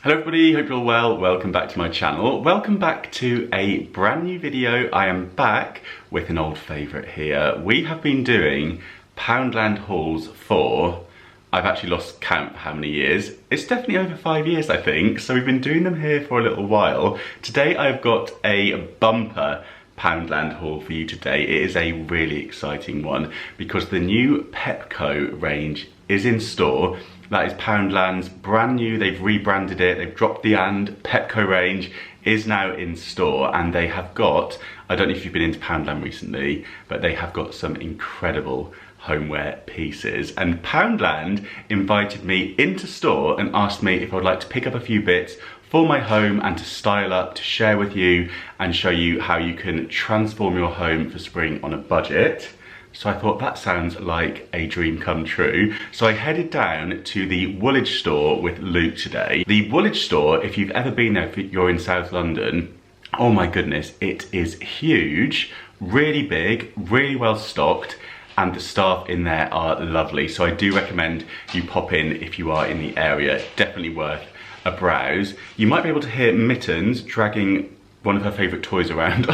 Hello everybody, hope you're all well. Welcome back to my channel. Welcome back to a brand new video. I am back with an old favourite here. We have been doing Poundland hauls for, I've actually lost count how many years. It's definitely over 5 years, I think. So we've been doing them here for a little while. Today I've got a bumper Poundland haul for you today. It is a really exciting one because the new Pepco range is in store. That is Poundland's brand new, they've rebranded it, they've dropped the and, Pepco range is now in store, and they have got, I don't know if you've been into Poundland recently, but they have got some incredible homeware pieces. And Poundland invited me into store and asked me if I would like to pick up a few bits for my home and to style up, to share with you and show you how you can transform your home for spring on a budget. So I thought that sounds like a dream come true. So I headed down to the Woolwich store with Luke today. The Woolwich store, if you've ever been there, if you're in South London, oh my goodness, it is huge, really big, really well stocked, and the staff in there are lovely. So I do recommend you pop in if you are in the area. Definitely worth a browse. You might be able to hear Mittens dragging one of her favourite toys around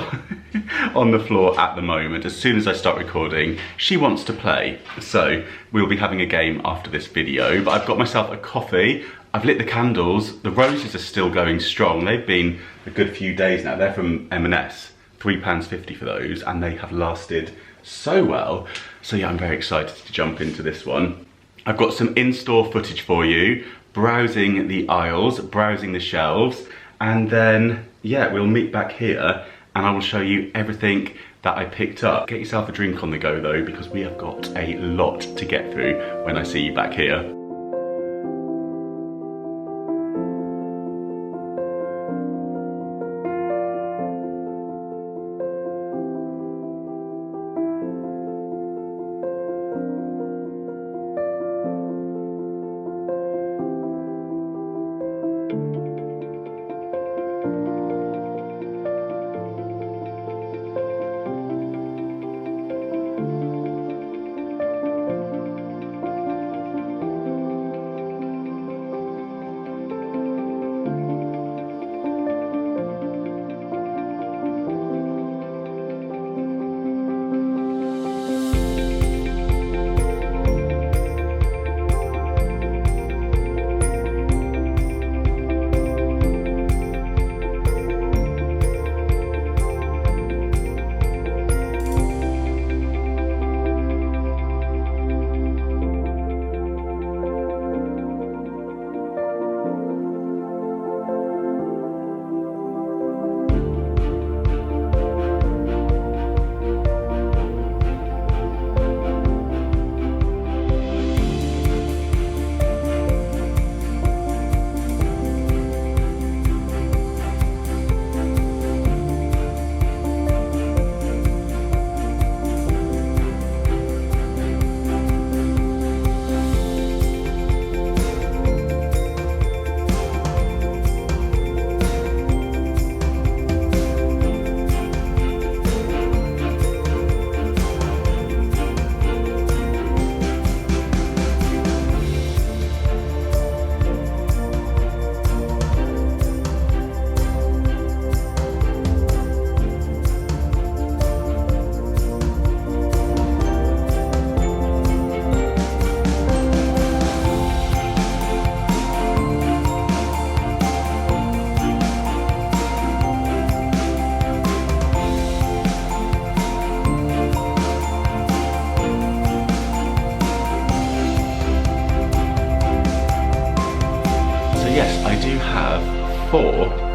on the floor at the moment. As soon as I start recording, she wants to play. So we'll be having a game after this video, but I've got myself a coffee. I've lit the candles. The roses are still going strong. They've been a good few days now. They're from M&S, £3.50 for those, and they have lasted so well. So yeah, I'm very excited to jump into this one. I've got some in-store footage for you, browsing the aisles, browsing the shelves, and then, yeah, we'll meet back here and I will show you everything that I picked up. Get yourself a drink on the go though, because we have got a lot to get through when I see you back here.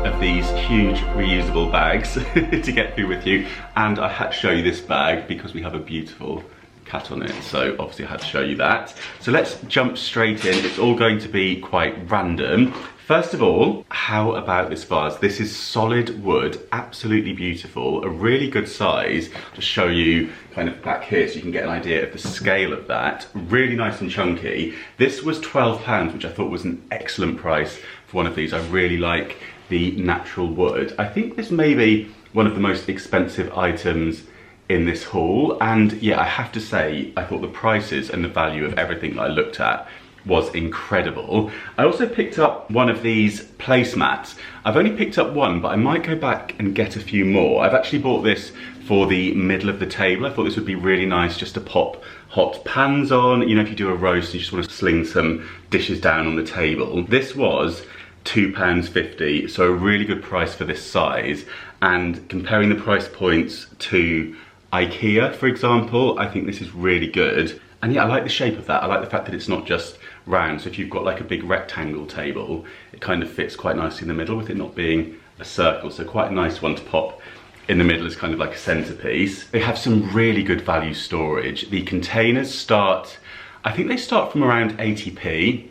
Of these huge reusable bags to get through with you, and I had to show you this bag because we have a beautiful cat on it, so obviously I had to show you that. So let's jump straight in. It's all going to be quite random. First of all, how about this vase? This is solid wood, absolutely beautiful, a really good size. To show you kind of back here so you can get an idea of the scale of that. Really nice and chunky. This was £12, which I thought was an excellent price for one of these. I really like the natural wood. I think this may be one of the most expensive items in this haul, and yeah, I have to say, I thought the prices and the value of everything that I looked at was incredible. I also picked up one of these placemats. I've only picked up one, but I might go back and get a few more. I've actually bought this for the middle of the table. I thought this would be really nice just to pop hot pans on. You know, if you do a roast and you just want to sling some dishes down on the table. This was £2.50, so a really good price for this size. And comparing the price points to IKEA, for example, I think this is really good. And yeah, I like the shape of that. I like the fact that it's not just round. So if you've got like a big rectangle table, it kind of fits quite nicely in the middle with it not being a circle. So quite a nice one to pop in the middle as kind of like a centerpiece. They have some really good value storage. The containers start, I think they start from around 80p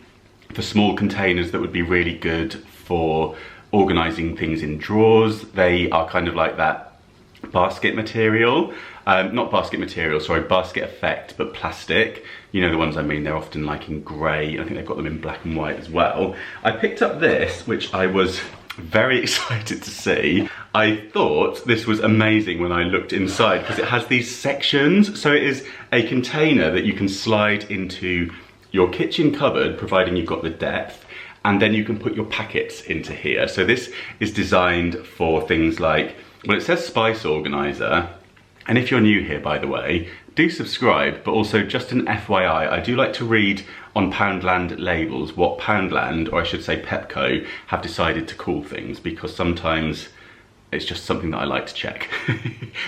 for small containers that would be really good for organizing things in drawers. They are kind of like that basket material, not basket material, sorry, basket effect, but plastic. You know the ones I mean, they're often like in grey. I think they've got them in black and white as well. I picked up this, which I was very excited to see. I thought this was amazing when I looked inside because it has these sections. So it is a container that you can slide into your kitchen cupboard, providing you've got the depth, and then you can put your packets into here. So this is designed for things like, well, it says spice organizer, and if you're new here, by the way, do subscribe, but also just an FYI, I do like to read on Poundland labels what Poundland, or I should say Pepco, have decided to call things, because sometimes it's just something that I like to check.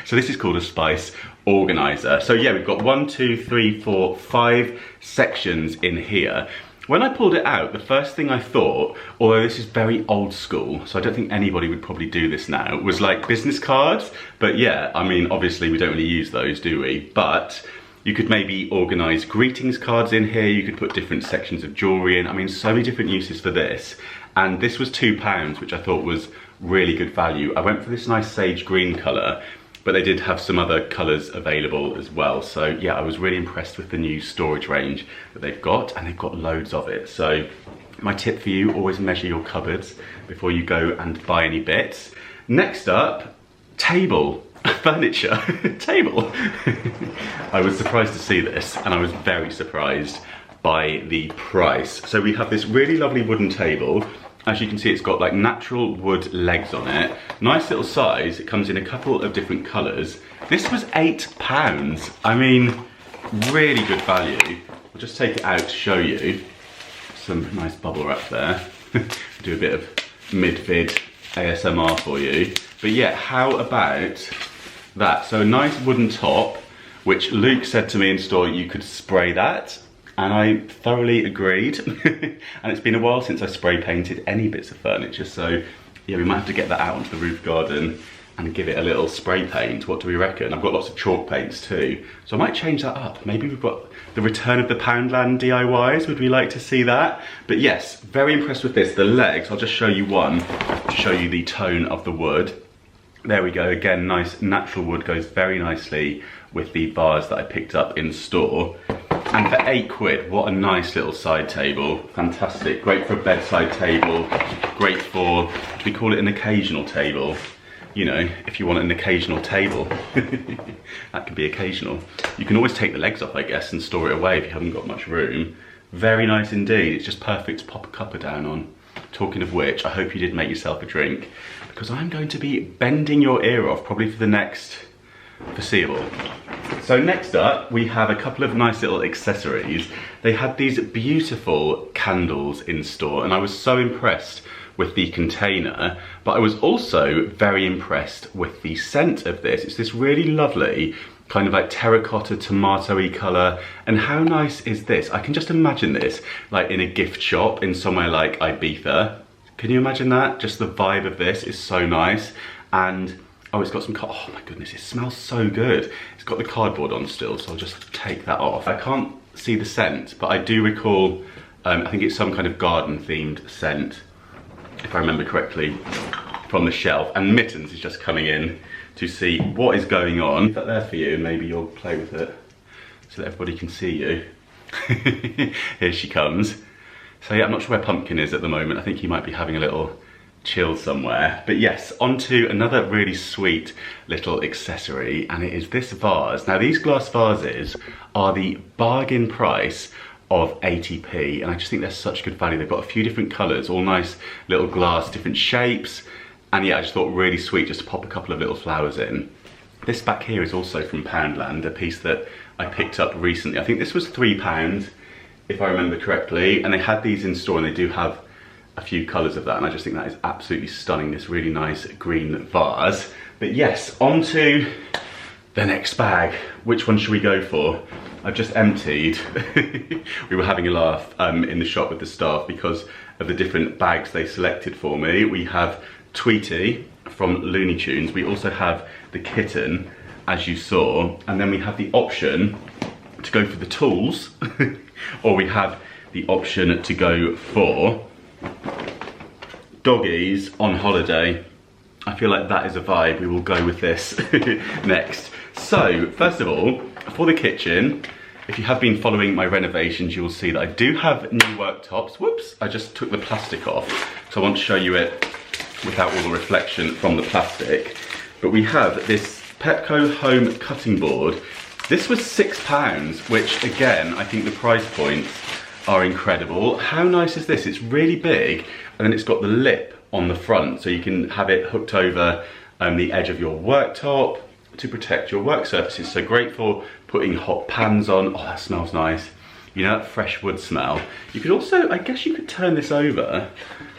So this is called a spice organizer. So yeah, we've got 1, 2, 3, 4, 5 sections in here. When I pulled it out, the first thing I thought, although this is very old school, so I don't think anybody would probably do this now, was like business cards. But yeah, I mean, obviously we don't really use those, do we? But you could maybe organise greetings cards in here, you could put different sections of jewellery in. I mean, so many different uses for this. And this was £2, which I thought was really good value. I went for this nice sage green colour, but they did have some other colours available as well. So yeah, I was really impressed with the new storage range that they've got, and they've got loads of it. So my tip for you, always measure your cupboards before you go and buy any bits. Next up, table, furniture, table. I was surprised to see this, and I was very surprised by the price. So we have this really lovely wooden table. As you can see, it's got like natural wood legs on it. Nice little size. It comes in a couple of different colours. This was £8. I mean, really good value. I'll just take it out to show you. Some nice bubble wrap there. Do a bit of mid-vid ASMR for you. But yeah, how about that? So a nice wooden top, which Luke said to me in store you could spray that. And I thoroughly agreed. And it's been a while since I spray painted any bits of furniture, so yeah, we might have to get that out onto the roof garden and give it a little spray paint. What do we reckon? I've got lots of chalk paints too, so I might change that up. Maybe we've got the return of the Poundland DIYs. Would we like to see that? But yes, very impressed with this. The legs, I'll just show you one to show you the tone of the wood. There we go, again, nice natural wood, goes very nicely with the vase that I picked up in store. And for £8, what a nice little side table. Fantastic, great for a bedside table, great for, we call it an occasional table. You know, if you want an occasional table, that can be occasional. You can always take the legs off, I guess, and store it away if you haven't got much room. Very nice indeed, it's just perfect to pop a cuppa down on. Talking of which, I hope you did make yourself a drink, because I'm going to be bending your ear off probably for the next foreseeable. So next up, we have a couple of nice little accessories. They had these beautiful candles in store, and I was so impressed with the container, but I was also very impressed with the scent of this. It's this really lovely kind of like terracotta tomato-y colour, and how nice is this? I can just imagine this like in a gift shop in somewhere like Ibiza. Can you imagine that? Just the vibe of this is so nice. And oh, it's got some, oh my goodness, it smells so good. It's got the cardboard on still, so I'll just take that off. I can't see the scent, but I do recall, I think it's some kind of garden themed scent, if I remember correctly, from the shelf. And Mittens is just coming in to see what is going on. Leave that there for you, and maybe you'll play with it so that everybody can see you. Here she comes. So yeah, I'm not sure where Pumpkin is at the moment. I think he might be having a little chill somewhere. But yes, onto another really sweet little accessory, and it is this vase. Now these glass vases are the bargain price of 80p, and I just think they're such good value. They've got a few different colours, all nice little glass, different shapes, and yeah, I just thought really sweet just to pop a couple of little flowers in. This back here is also from Poundland, a piece that I picked up recently. I think this was £3, if I remember correctly, and they had these in store, and they do have a few colours of that, and I just think that is absolutely stunning, this really nice green vase. But yes, on to the next bag. Which one should we go for? I've just emptied. We were having a laugh in the shop with the staff because of the different bags they selected for me. We have Tweety from Looney Tunes. We also have the kitten, as you saw, and then we have the option to go for the tools, or we have the option to go for doggies on holiday. I feel like that is a vibe. We will go with this next. So, first of all, for the kitchen, if you have been following my renovations, you will see that I do have new worktops. Whoops, I just took the plastic off. So I want to show you it without all the reflection from the plastic. But we have this Pepco home cutting board. This was £6, which again, I think the price points are incredible. How nice is this? It's really big, and then it's got the lip on the front, so you can have it hooked over the edge of your worktop to protect your work surfaces. So great for putting hot pans on. Oh, that smells nice. You know, that fresh wood smell. You could also, I guess you could turn this over.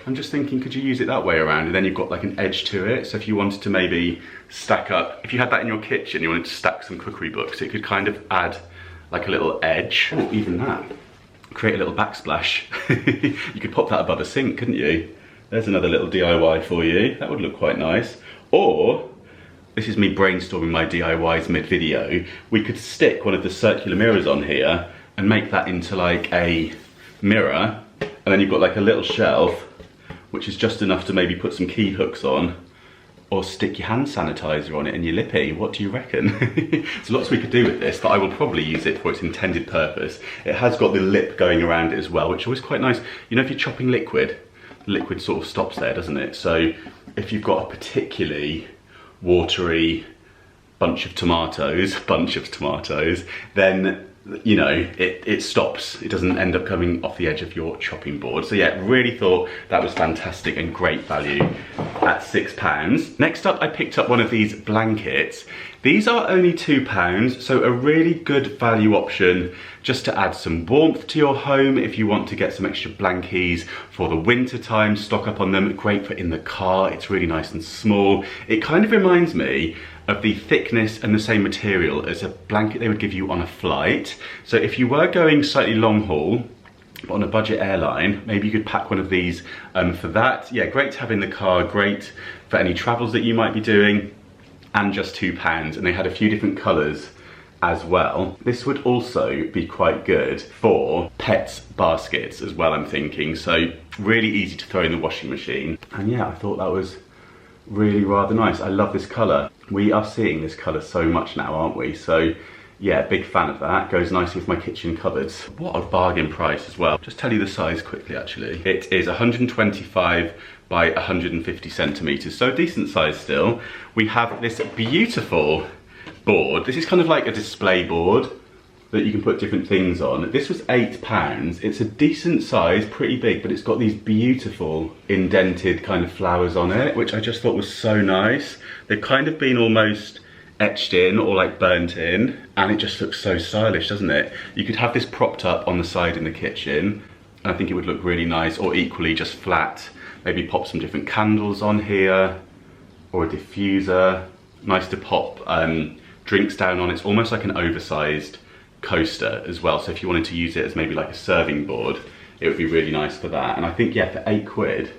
I'm just thinking, could you use it that way around? And then you've got like an edge to it. So if you wanted to maybe stack up, if you had that in your kitchen, you wanted to stack some cookery books, it could kind of add like a little edge. Oh, even that. Create a little backsplash. You could pop that above a sink, couldn't you? There's another little DIY for you. That would look quite nice. Or, this is me brainstorming my DIYs mid-video, we could stick one of the circular mirrors on here and make that into like a mirror, and then you've got like a little shelf which is just enough to maybe put some key hooks on, or stick your hand sanitizer on it and your lippy. What do you reckon? There's lots we could do with this, but I will probably use it for its intended purpose. It has got the lip going around it as well, which is always quite nice. You know, if you're chopping liquid, the liquid sort of stops there, doesn't it? So if you've got a particularly watery bunch of tomatoes, then, you know, it stops. It doesn't end up coming off the edge of your chopping board. So yeah, really thought that was fantastic and great value at £6. Next up, I picked up one of these blankets. These are only £2, so a really good value option just to add some warmth to your home if you want to get some extra blankies for the winter time, stock up on them. Great for in the car, it's really nice and small. It kind of reminds me of the thickness and the same material as a blanket they would give you on a flight. So if you were going slightly long haul, but on a budget airline, maybe you could pack one of these for that. Yeah, great to have in the car, great for any travels that you might be doing, and just £2. And they had a few different colours as well. This would also be quite good for pets baskets as well, I'm thinking. So really easy to throw in the washing machine. And yeah, I thought that was really rather nice. I love this colour. We are seeing this colour so much now, aren't we? So yeah, big fan of that. Goes nicely with my kitchen cupboards. What a bargain price as well. Just tell you the size quickly actually. It is 125 by 150 centimetres, so decent size still. We have this beautiful board. This is kind of like a display board that you can put different things on. This was £8. It's a decent size, pretty big, but it's got these beautiful indented kind of flowers on it, which I just thought was so nice. They've kind of been almost etched in or like burnt in, and it just looks so stylish, doesn't it? You could have this propped up on the side in the kitchen, and I think it would look really nice, or equally just flat. Maybe pop some different candles on here, or a diffuser. Nice to pop drinks down on. It's almost like an oversized coaster as well, so if you wanted to use it as maybe like a serving board, it would be really nice for that. And I think, yeah, for £8,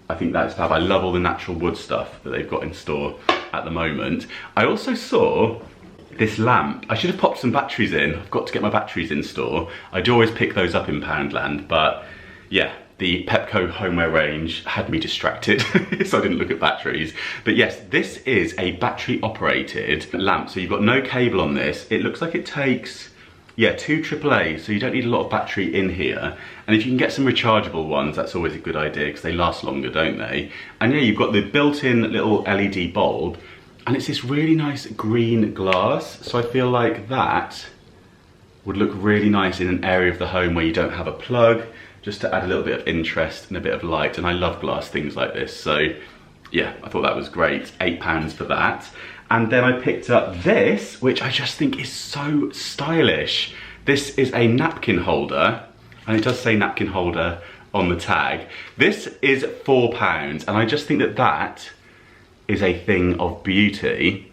I think that's fab. I love all the natural wood stuff that they've got in store at the moment. I also saw this lamp. I should have popped some batteries in. I've got to get my batteries in store. I do always pick those up in Poundland, but yeah, the Pepco homeware range had me distracted, so I didn't look at batteries. But yes, this is a battery operated lamp, so you've got no cable on this. It looks like it takes, yeah, 2 AAA, so you don't need a lot of battery in here. And if you can get some rechargeable ones, that's always a good idea, because they last longer, don't they? And yeah, you've got the built-in little LED bulb, and it's this really nice green glass, so I feel like that would look really nice in an area of the home where you don't have a plug, just to add a little bit of interest and a bit of light. And I love glass things like this, so yeah, I thought that was great. £8 for that. And then I picked up this, which I just think is so stylish. This is a napkin holder, and it does say napkin holder on the tag. This is £4, and I just think that that is a thing of beauty.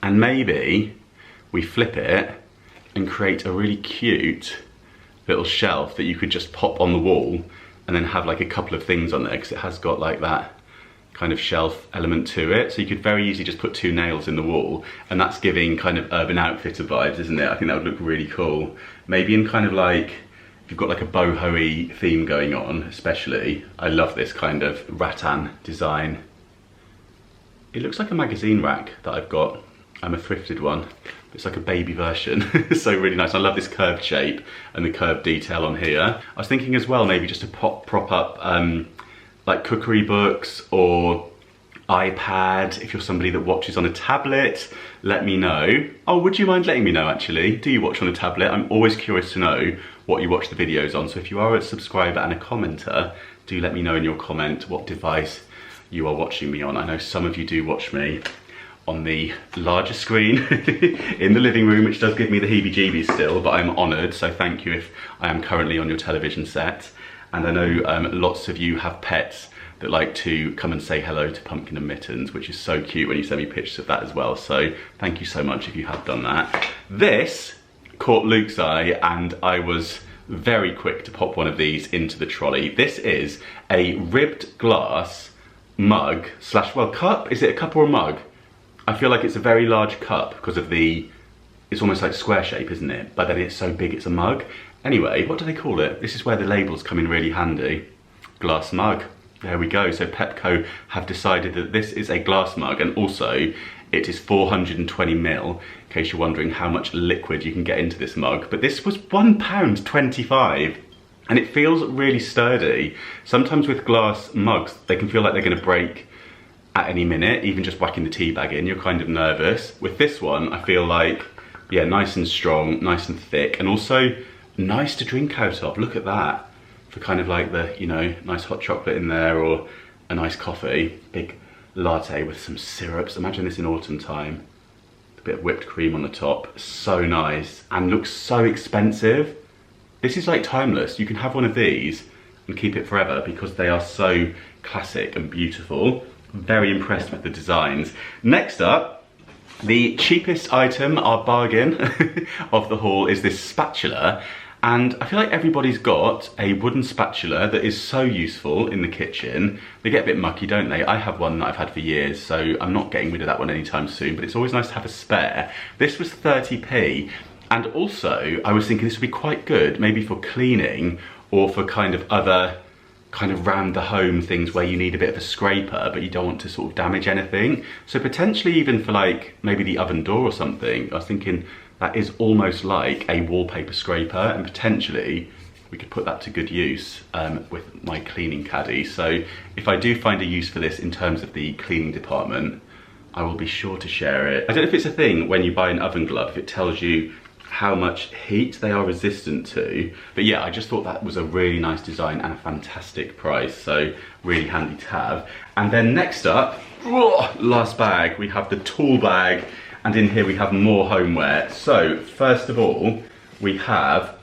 And maybe we flip it and create a really cute little shelf that you could just pop on the wall and then have like a couple of things on there, because it has got like that kind of shelf element to it. So you could very easily just put 2 nails in the wall, and that's giving kind of Urban Outfitter vibes, isn't it? I think that would look really cool. Maybe in kind of like, if you've got like a boho-y theme going on, especially. I love this kind of rattan design. It looks like a magazine rack that I've got. I'm a thrifted one. It's like a baby version. So really nice. I love this curved shape and the curved detail on here. I was thinking as well, maybe just to prop up like cookery books or iPad. If you're somebody that watches on a tablet, let me know. Oh, would you mind letting me know actually? Do you watch on a tablet? I'm always curious to know what you watch the videos on. So if you are a subscriber and a commenter, do let me know in your comment what device you are watching me on. I know some of you do watch me on the larger screen in the living room, which does give me the heebie-jeebies still, but I'm honoured, so thank you if I am currently on your television set. And I know lots of you have pets that like to come and say hello to Pumpkin and Mittens, which is so cute when you send me pictures of that as well, so thank you so much if you have done that. This caught Luke's eye, and I was very quick to pop one of these into the trolley. This is a ribbed glass mug slash, well, cup. Is it a cup or a mug? I feel like it's a very large cup because of it's almost like square shape, isn't it? But then it's so big it's a mug. Anyway, what do they call it? This is where the labels come in really handy. Glass mug. There we go. So Pepco have decided that this is a glass mug, and also it is 420ml, in case you're wondering how much liquid you can get into this mug. But this was £1.25, and it feels really sturdy. Sometimes with glass mugs, they can feel like they're going to break at any minute, even just whacking the tea bag in, you're kind of nervous. With this one, I feel like, yeah, nice and strong, nice and thick, and also nice to drink out of. Look at that. For kind of like the, you know, nice hot chocolate in there, or a nice coffee, big latte with some syrups. Imagine this in autumn time. A bit of whipped cream on the top. So nice, and looks so expensive. This is like timeless. You can have one of these and keep it forever because they are so classic and beautiful. Very impressed with the designs. Next up, the cheapest item, our bargain of the haul, is this spatula. And I feel like everybody's got a wooden spatula that is so useful in the kitchen. They get a bit mucky, don't they? I have one that I've had for years, so I'm not getting rid of that one anytime soon, but it's always nice to have a spare. This was 30p. And also, I was thinking this would be quite good, maybe for cleaning or for kind of other kind of round the home things where you need a bit of a scraper but you don't want to sort of damage anything. So potentially even for like maybe the oven door or something. I was thinking that is almost like a wallpaper scraper, and potentially we could put that to good use with my cleaning caddy. So if I do find a use for this in terms of the cleaning department, I will be sure to share it. I don't know if it's a thing when you buy an oven glove, if it tells you how much heat they are resistant to, but yeah, I just thought that was a really nice design and a fantastic price, so really handy to have. And then next up, last bag, we have the tool bag, and in here we have more homeware. So first of all, we have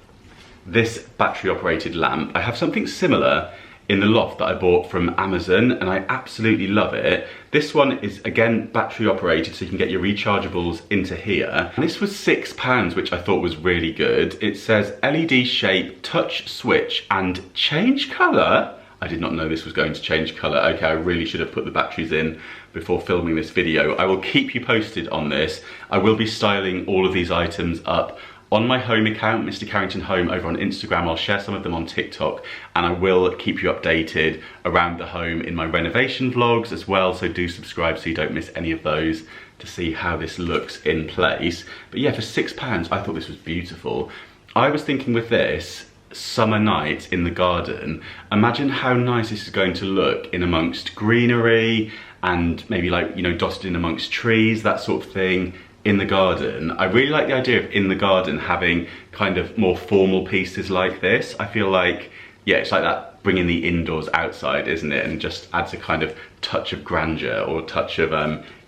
this battery operated lamp. I have something similar in the loft that I bought from Amazon, and I absolutely love it. This one is again battery operated, so you can get your rechargeables into here. And this was £6, which I thought was really good. It says LED shape, touch switch, and change colour. I did not know this was going to change colour. Okay, I really should have put the batteries in before filming this video. I will keep you posted on this. I will be styling all of these items up on my home account, Mr. Carrington Home, over on Instagram. I'll share some of them on TikTok, and I will keep you updated around the home in my renovation vlogs as well, so do subscribe so you don't miss any of those to see how this looks in place. But yeah, for £6, I thought this was beautiful. I was thinking with this, summer night in the garden, imagine how nice this is going to look in amongst greenery and maybe like, you know, dotted in amongst trees, that sort of thing. in the garden. I really like the idea of in the garden having kind of more formal pieces like this. I feel like, yeah, it's like that bringing the indoors outside, isn't it? And just adds a kind of touch of grandeur or touch of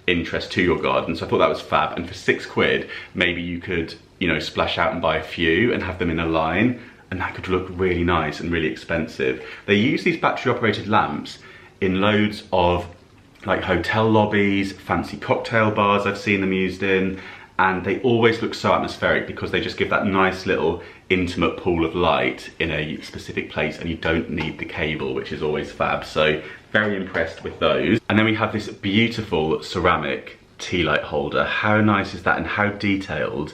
interest to your garden. So I thought that was fab. And for £6, maybe you could, you know, splash out and buy a few and have them in a line, and that could look really nice and really expensive. They use these battery operated lamps in loads of like hotel lobbies, fancy cocktail bars I've seen them used in, and they always look so atmospheric because they just give that nice little intimate pool of light in a specific place, and you don't need the cable, which is always fab. So very impressed with those. And then we have this beautiful ceramic tea light holder. How nice is that, and how detailed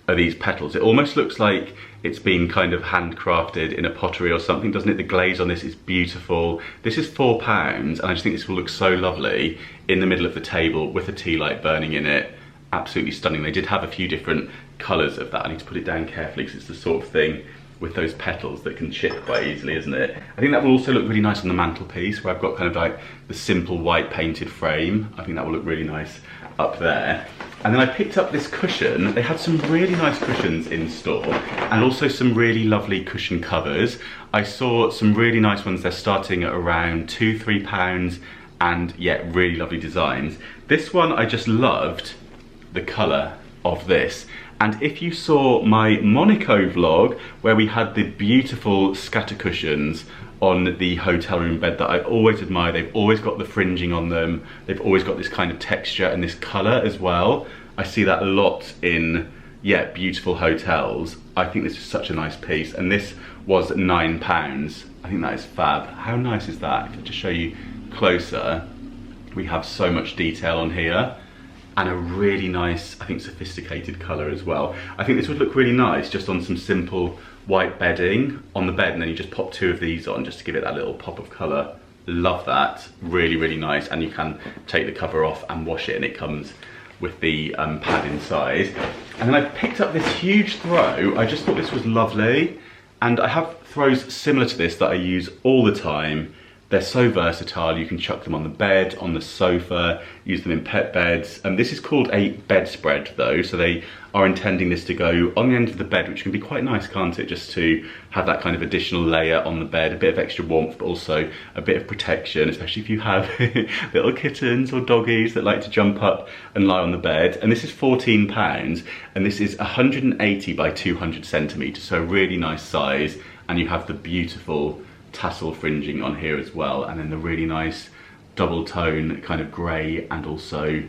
are these petals? It almost looks like it's been kind of handcrafted in a pottery or something, doesn't it? The glaze on this is beautiful. This is £4, and I just think this will look so lovely in the middle of the table with a tea light burning in it. Absolutely stunning. They did have a few different colours of that. I need to put it down carefully because it's the sort of thing with those petals that can chip quite easily, isn't it? I think that will also look really nice on the mantelpiece, where I've got kind of like the simple white painted frame. I think that will look really nice up there. And then I picked up this cushion. They had some really nice cushions in store, and also some really lovely cushion covers. I saw some really nice ones. They're starting at around £2–3, and yeah, really lovely designs. This one I just loved the colour of this. And if you saw my Monaco vlog, where we had the beautiful scatter cushions on the hotel room bed that I always admire, they've always got the fringing on them, they've always got this kind of texture and this colour as well. I see that a lot in, yeah, beautiful hotels. I think this is such a nice piece, and this was £9. I think that is fab. How nice is that? If I just show you closer, we have so much detail on here, and a really nice, I think, sophisticated colour as well. I think this would look really nice just on some simple white bedding on the bed, and then you just pop 2 of these on just to give it that little pop of colour. Love that. Really, really nice. And you can take the cover off and wash it, and it comes with the pad inside. And then I picked up this huge throw. I just thought this was lovely. And I have throws similar to this that I use all the time. They're so versatile. You can chuck them on the bed, on the sofa, use them in pet beds. This is called a bedspread though, so they are intending this to go on the end of the bed, which can be quite nice, can't it? Just to have that kind of additional layer on the bed, a bit of extra warmth, but also a bit of protection, especially if you have little kittens or doggies that like to jump up and lie on the bed. And this is £14, and this is 180 by 200 centimetres, so a really nice size. And you have the beautiful tassel fringing on here as well, and then the really nice double tone kind of grey, and also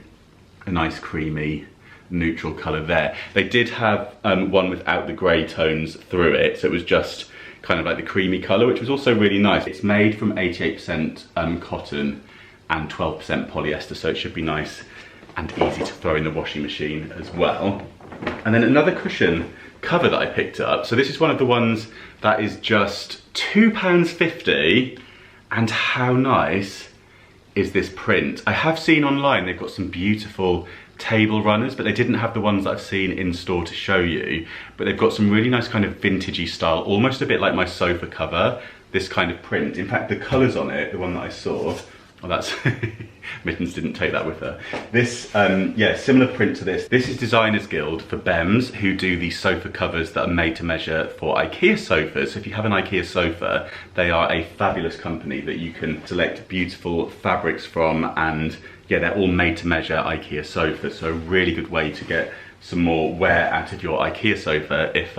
a nice creamy neutral colour there. They did have one without the grey tones through it, so it was just kind of like the creamy colour, which was also really nice. It's made from 88% cotton and 12% polyester, so it should be nice and easy to throw in the washing machine as well. And then another cushion cover that I picked up. So this is one of the ones that is just £2.50, and how nice is this print? I have seen online they've got some beautiful table runners, but they didn't have the ones that I've seen in store to show you. But they've got some really nice kind of vintagey style, almost a bit like my sofa cover, this kind of print. In fact, the colours on it, the one that I saw, oh, that's Mittens didn't take that with her. This, yeah, similar print to this. This is Designers Guild for BEMS, who do the sofa covers that are made to measure for IKEA sofas. So if you have an IKEA sofa, they are a fabulous company that you can select beautiful fabrics from, and yeah, they're all made to measure IKEA sofas. So a really good way to get some more wear out of your IKEA sofa if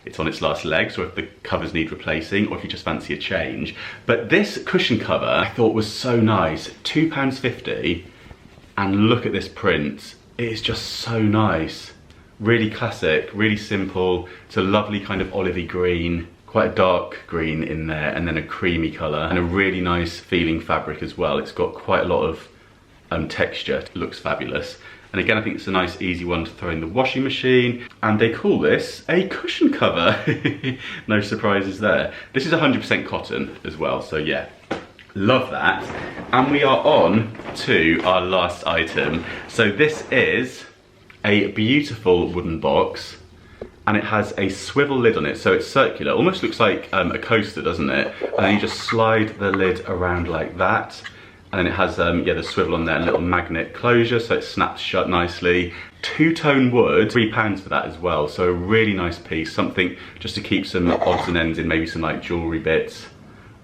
it's on its last legs, or if the covers need replacing, or if you just fancy a change. But this cushion cover I thought was so nice. £2.50, and look at this print. It is just so nice. Really classic, really simple. It's a lovely kind of olivey green, quite a dark green in there, and then a creamy colour, and a really nice feeling fabric as well. It's got quite a lot of texture. It looks fabulous. And again, I think it's a nice easy one to throw in the washing machine. And they call this a cushion cover. No surprises there. This is 100% cotton as well, so yeah, love that. And we are on to our last item. So this is a beautiful wooden box, and it has a swivel lid on it, so it's circular. Almost looks like a coaster, doesn't it? And then you just slide the lid around like that, And then it has yeah, the swivel on there, and a little magnet closure, so it snaps shut nicely. Two-tone wood, £3 for that as well. So a really nice piece, something just to keep some odds and ends in, maybe some like jewellery bits,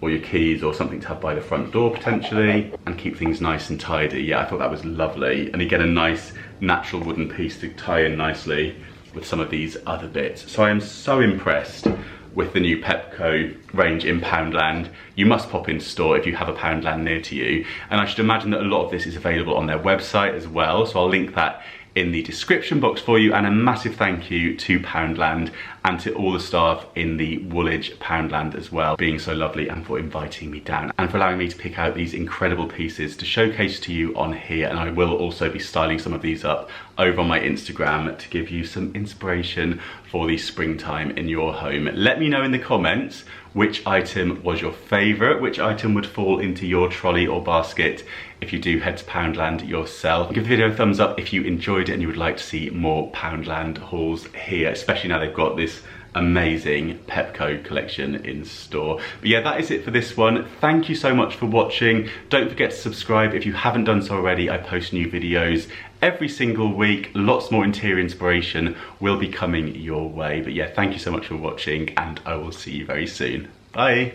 or your keys, or something to have by the front door potentially, and keep things nice and tidy. Yeah, I thought that was lovely. And again, a nice natural wooden piece to tie in nicely with some of these other bits. So I am so impressed with the new Pepco range in Poundland. You must pop into store if you have a Poundland near to you. And I should imagine that a lot of this is available on their website as well. So I'll link that in the description box for you, and a massive thank you to Poundland and to all the staff in the Woolwich Poundland as well, being so lovely, and for inviting me down and for allowing me to pick out these incredible pieces to showcase to you on here. And I will also be styling some of these up over on my Instagram to give you some inspiration for the springtime in your home. Let me know in the comments which item was your favourite, which item would fall into your trolley or basket if you do head to Poundland yourself. Give the video a thumbs up if you enjoyed it and you would like to see more Poundland hauls here, especially now they've got this amazing Pepco collection in store. But yeah, that is it for this one. Thank you so much for watching. Don't forget to subscribe if you haven't done so already. I post new videos every single week. Lots more interior inspiration will be coming your way. But yeah, thank you so much for watching, and I will see you very soon. Bye.